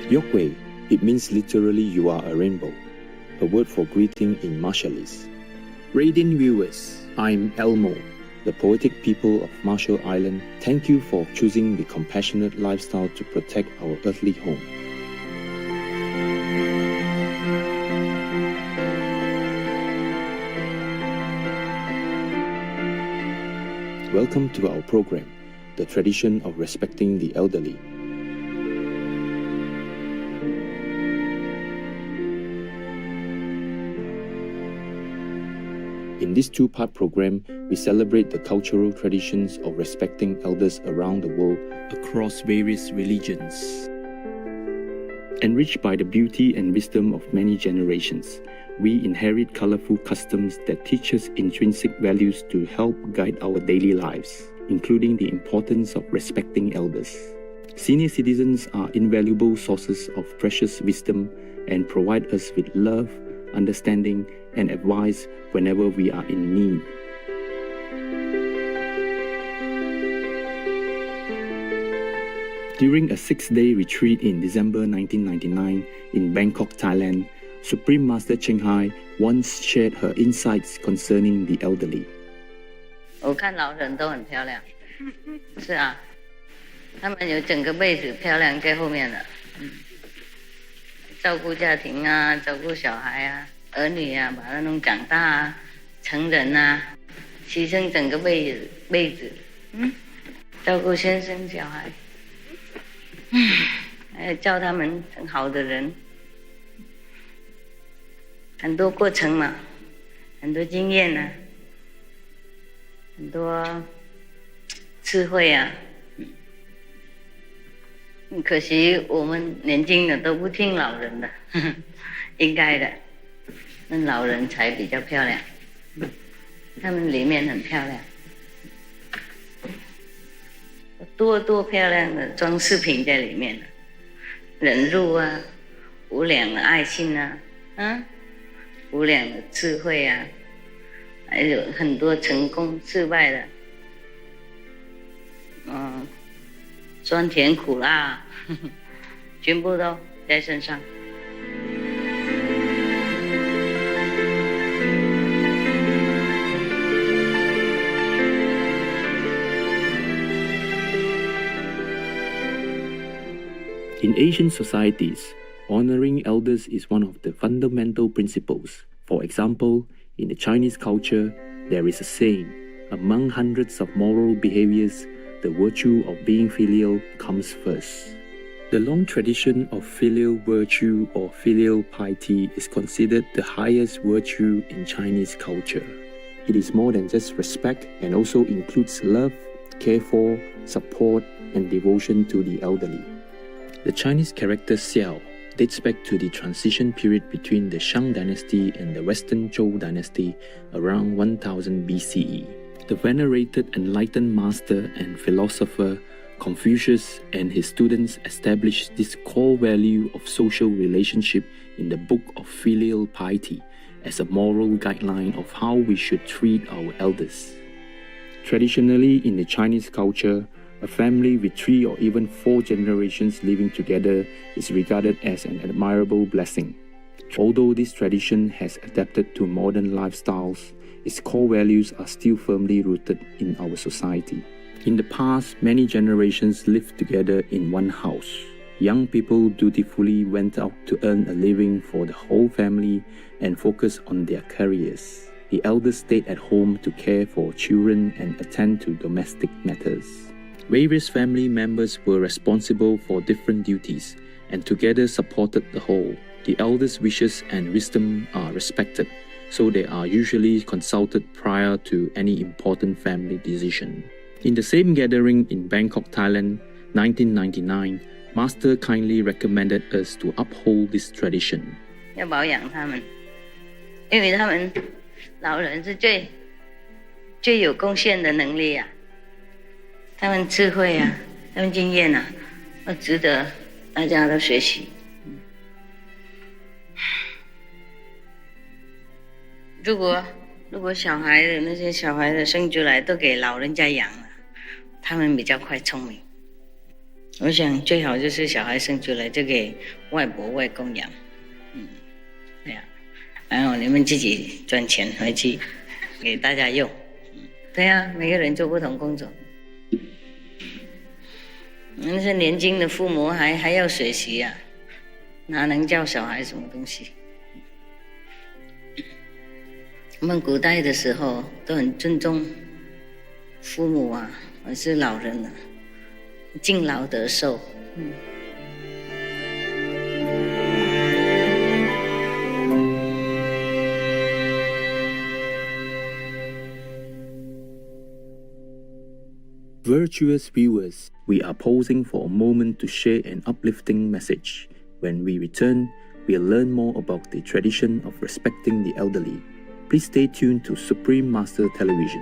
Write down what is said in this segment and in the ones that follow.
Yokwei, it means literally you are a rainbow, a word for greeting in Marshallese. Radiant viewers, I'm Elmo, the poetic people of Marshall Island. Thank you for choosing the compassionate lifestyle to protect our earthly home. Welcome to our program, The Tradition of Respecting the Elderly. In this two-part program, we celebrate the cultural traditions of respecting elders around the world across various religions. Enriched by the beauty and wisdom of many generations, we inherit colorful customs that teach us intrinsic values to help guide our daily lives, including the importance of respecting elders. Senior citizens are invaluable sources of precious wisdom and provide us with love, understanding, and advice whenever we are in need. During a 6-day retreat in December 1999 in Bangkok, Thailand, Supreme Master Cheng Hai once shared her insights concerning the elderly. 我看老人都很漂亮，是啊，他们有整个辈子漂亮在后面的，照顾家庭啊，照顾小孩啊，儿女啊，把他弄长大啊，成人啊，牺牲整个辈子，照顾先生小孩，还有教他们成好的人，很多过程嘛，很多经验啊，很多智慧啊。可惜我们年轻的都不听老人的，应该的，那老人才比较漂亮，他们里面很漂亮，多漂亮的装饰品在里面，忍辱啊，无量的爱心啊，无量的智慧啊，还有很多成功失败的，酸甜苦辣，全部都在身上。In Asian societies, honoring elders is one of the fundamental principles. For example, in the Chinese culture, there is a saying, among hundreds of moral behaviors, the virtue of being filial comes first. The long tradition of filial virtue or filial piety is considered the highest virtue in Chinese culture. It is more than just respect and also includes love, care for, support, and devotion to the elderly. The Chinese character Xiao dates back to the transition period between the Shang dynasty and the Western Zhou dynasty around 1000 BCE. The venerated enlightened master and philosopher Confucius and his students established this core value of social relationship in the Book of Filial Piety as a moral guideline of how we should treat our elders. Traditionally, in the Chinese culture, a family with 3 or even 4 generations living together is regarded as an admirable blessing. Although this tradition has adapted to modern lifestyles, its core values are still firmly rooted in our society. In the past, many generations lived together in one house. Young people dutifully went out to earn a living for the whole family and focus on their careers. The elders stayed at home to care for children and attend to domestic matters. Various family members were responsible for different duties and together supported the whole. The elders' wishes and wisdom are respected, so they are usually consulted prior to any important family decision. In the same gathering in Bangkok, Thailand, 1999, Master kindly recommended us to uphold this tradition. 要保养他们，因为他们老人是最有贡献的能力啊，他们智慧啊，他们经验啊，值得大家都学习。如果小孩的那些小孩的生出来都给老人家养了，他们比较快聪明。我想最好就是小孩生出来就给外婆外公养，对呀，然后你们自己赚钱回去给大家用，对呀，每个人做不同工作。那些年轻的父母还要学习啊，哪能教小孩什么东西？我们古代的时候都很尊重父母啊，或是老人啊，敬老得寿。Virtuous viewers, we are pausing for a moment to share an uplifting message. When we return, we'll learn more about the tradition of respecting the elderly. Please stay tuned to Supreme Master Television.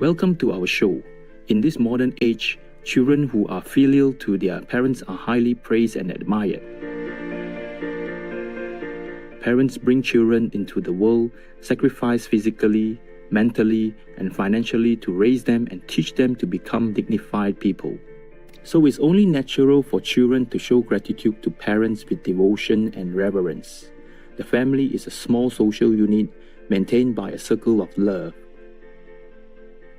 Welcome to our show. In this modern age, children who are filial to their parents are highly praised and admired. Parents bring children into the world, sacrifice physically, mentally, and financially to raise them and teach them to become dignified people. So it's only natural for children to show gratitude to parents with devotion and reverence. The family is a small social unit maintained by a circle of love.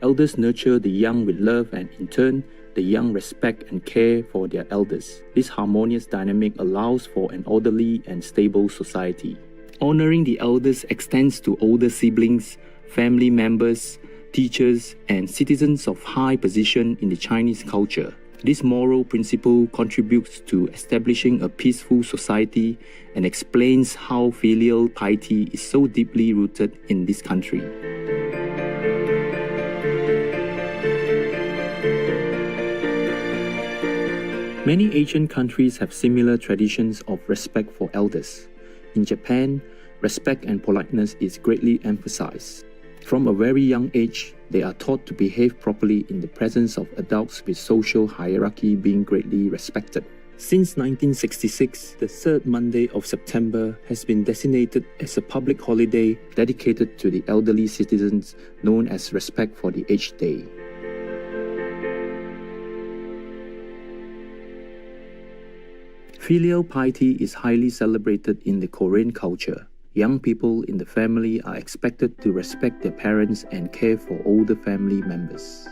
Elders nurture the young with love, and in turn, the young respect and care for their elders. This harmonious dynamic allows for an orderly and stable society. Honoring the elders extends to older siblings, family members, teachers, and citizens of high position in the Chinese culture. This moral principle contributes to establishing a peaceful society and explains how filial piety is so deeply rooted in this country. Many Asian countries have similar traditions of respect for elders. In Japan, respect and politeness is greatly emphasized. From a very young age, they are taught to behave properly in the presence of adults, with social hierarchy being greatly respected. Since 1966, the third Monday of September has been designated as a public holiday dedicated to the elderly citizens, known as Respect for the Aged Day. Filial piety is highly celebrated in the Korean culture. Young people in the family are expected to respect their parents and care for older family members.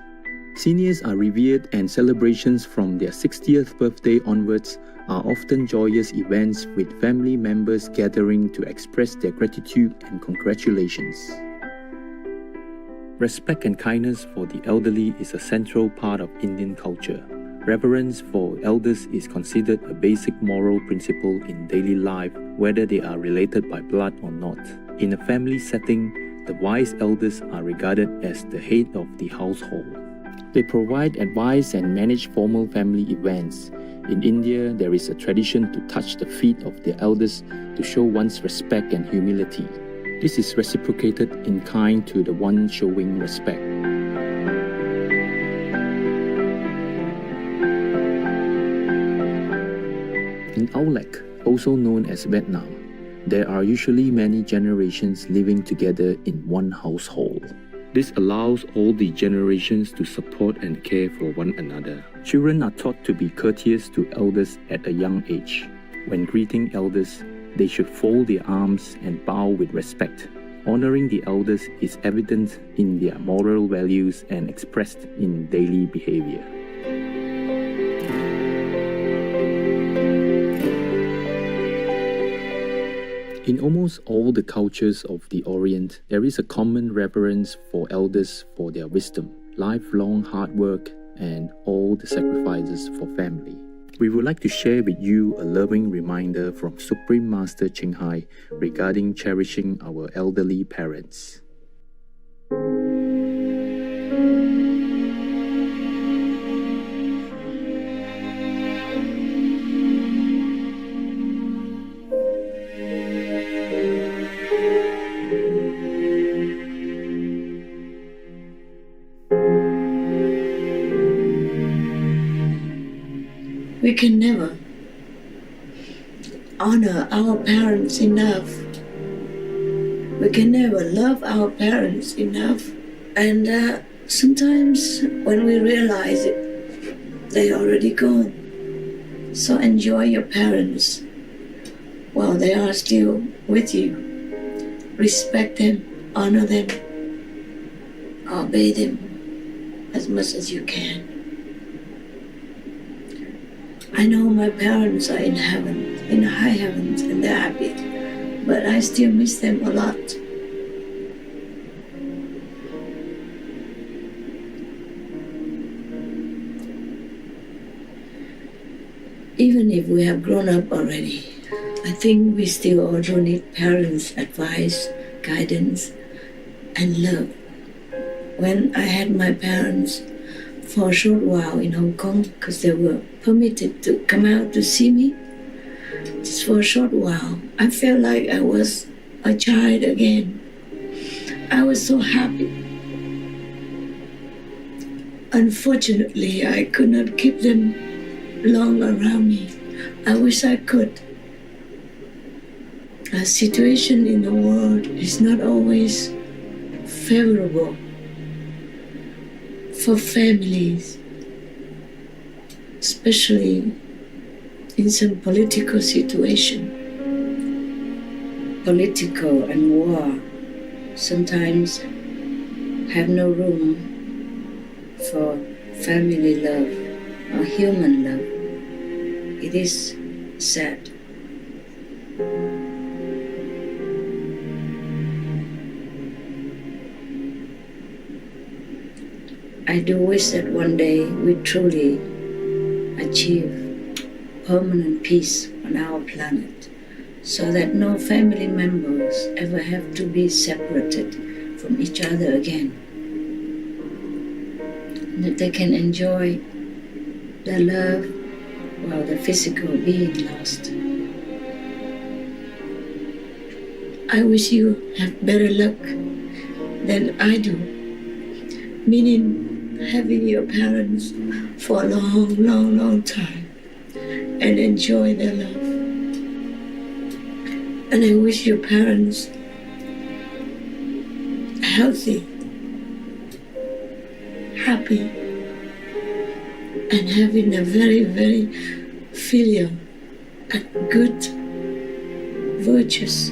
Seniors are revered, and celebrations from their 60th birthday onwards are often joyous events, with family members gathering to express their gratitude and congratulations. Respect and kindness for the elderly is a central part of Indian culture. Reverence for elders is considered a basic moral principle in daily life, whether they are related by blood or not. In a family setting, the wise elders are regarded as the head of the household. They provide advice and manage formal family events. In India, there is a tradition to touch the feet of the elders to show one's respect and humility. This is reciprocated in kind to the one showing respect. In Aulek, also known as Vietnam, there are usually many generations living together in one household. This allows all the generations to support and care for one another. Children are taught to be courteous to elders at a young age. When greeting elders, they should fold their arms and bow with respect. Honoring the elders is evident in their moral values and expressed in daily behavior. In almost all the cultures of the Orient, there is a common reverence for elders for their wisdom, lifelong hard work, and all the sacrifices for family. We would like to share with you a loving reminder from Supreme Master Ching Hai regarding cherishing our elderly parents. We can never honor our parents enough. We can never love our parents enough. And sometimes when we realize it, they're already gone. So enjoy your parents while they are still with you. Respect them, honor them, obey them as much as you can. I know my parents are in heaven, in the high heavens, and they're happy, but I still miss them a lot. Even if we have grown up already, I think we still also need parents' advice, guidance, and love. When I had my parents for a short while in Hong Kong, because they were permitted to come out to see me, just for a short while, I felt like I was a child again. I was so happy. Unfortunately, I could not keep them long around me. I wish I could. The situation in the world is not always favorable for families, especially in some political situation. Political and war sometimes have no room for family love or human love. It is sad. I do wish that one day we truly achieve permanent peace on our planet, so that no family members ever have to be separated from each other again, and that they can enjoy their love while the physical being lost. I wish you have better luck than I do, meaning having your parents for a long time and enjoy their love. And I wish your parents healthy, happy, and having a very filial and good, virtuous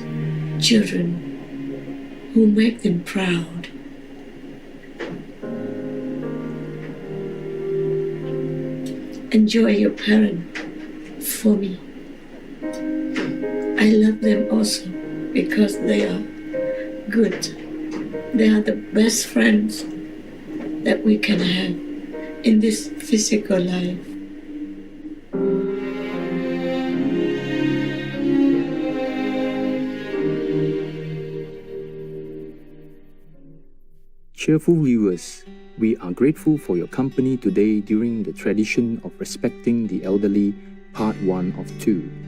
children who make them proud. Enjoy your parents for me. I love them also because they are good. They are the best friends that we can have in this physical life. Cheerful viewers, we are grateful for your company today during the tradition of respecting the elderly, part 1 of 2.